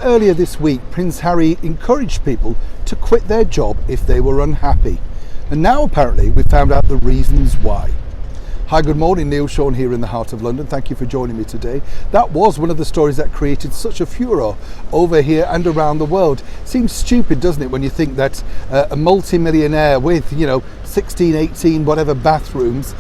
earlier this week, Prince Harry encouraged people to quit their job if they were unhappy. And now apparently we found out the reasons why. Hi, good morning, Neil Sean here in the heart of London. Thank you for joining me today. That was one of the stories that created such a furor over here and around the world. Seems stupid, doesn't it, when you think that a multi-millionaire with, 16, 18, whatever bathrooms,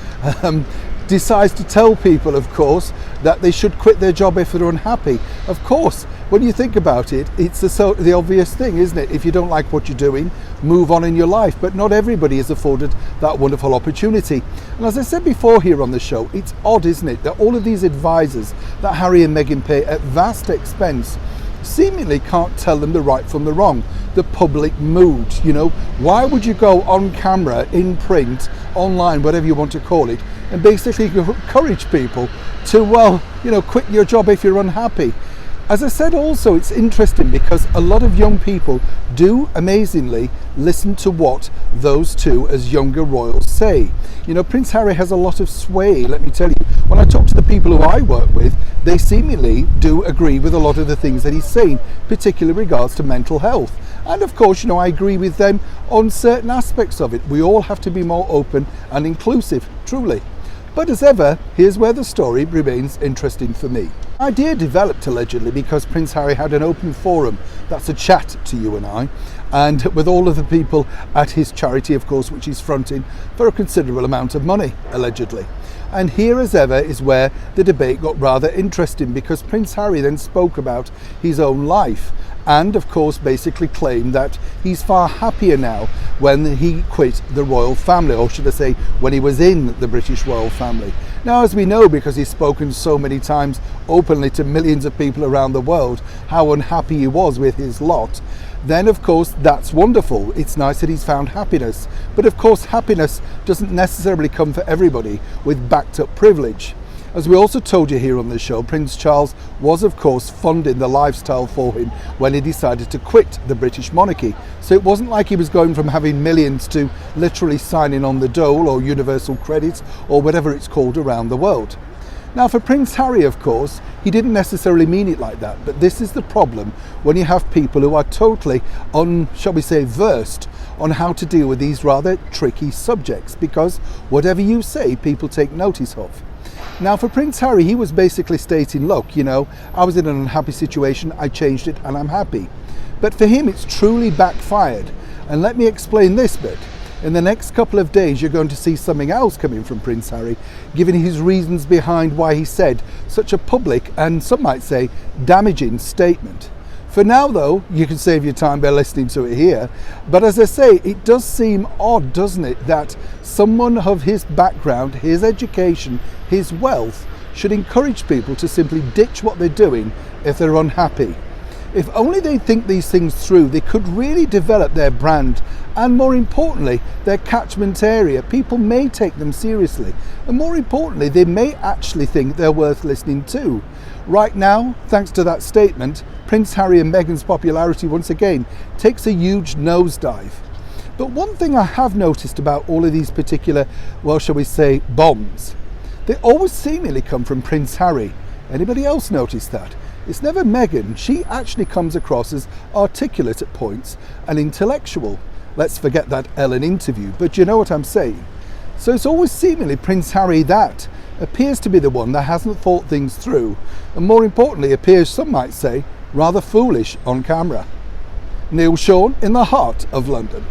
decides to tell people, of course, that they should quit their job if they're unhappy. Of course, when you think about it, it's the obvious thing, isn't it? If you don't like what you're doing, move on in your life. But not everybody is afforded that wonderful opportunity. And as I said before here on the show, it's odd, isn't it, that all of these advisors that Harry and Meghan pay at vast expense seemingly can't tell them the right from the wrong, the public mood. Why would you go on camera, in print, online, whatever you want to call it, and basically encourage people to, quit your job if you're unhappy? As I said, also, it's interesting because a lot of young people do amazingly listen to what those two as younger royals say. Prince Harry has a lot of sway, let me tell you. When I talk to the people who I work with, they seemingly do agree with a lot of the things that he's saying, particularly regards to mental health. And of course, I agree with them on certain aspects of it. We all have to be more open and inclusive, truly. But as ever, here's where the story remains interesting for me. The idea developed allegedly because Prince Harry had an open forum, that's a chat to you and I, and with all of the people at his charity, of course, which he's fronting for a considerable amount of money, allegedly. And here as ever is where the debate got rather interesting, because Prince Harry then spoke about his own life and of course basically claimed that he's far happier now when he quit the royal family, or should I say when he was in the British royal family. Now, as we know, because he's spoken so many times openly to millions of people around the world how unhappy he was with his lot, then of course that's wonderful. It's nice that he's found happiness, but of course happiness doesn't necessarily come for everybody with backed up privilege. As we also told you here on the show, Prince Charles was of course funding the lifestyle for him when he decided to quit the British monarchy. So it wasn't like he was going from having millions to literally signing on the dole or universal credit or whatever it's called around the world. Now, for Prince Harry, of course, he didn't necessarily mean it like that, but this is the problem when you have people who are totally shall we say, versed on how to deal with these rather tricky subjects, because whatever you say, people take notice of. Now, for Prince Harry, he was basically stating, look, I was in an unhappy situation, I changed it and I'm happy. But for him, it's truly backfired. And let me explain this bit. In the next couple of days, you're going to see something else coming from Prince Harry, giving his reasons behind why he said such a public and some might say damaging statement. For now, though, you can save your time by listening to it here. But as I say, it does seem odd, doesn't it, that someone of his background, his education, his wealth should encourage people to simply ditch what they're doing if they're unhappy. If only they think these things through, they could really develop their brand and, more importantly, their catchment area. People may take them seriously, and more importantly, they may actually think they're worth listening to. Right now, thanks to that statement, Prince Harry and Meghan's popularity once again takes a huge nosedive. But one thing I have noticed about all of these particular, shall we say, bombs, they always seemingly come from Prince Harry. Anybody else notice that? It's never Meghan. She actually comes across as articulate at points and intellectual. Let's forget that Ellen interview, but you know what I'm saying. So it's always seemingly Prince Harry that appears to be the one that hasn't thought things through, and more importantly appears, some might say, rather foolish on camera. Neil Sean in the heart of London.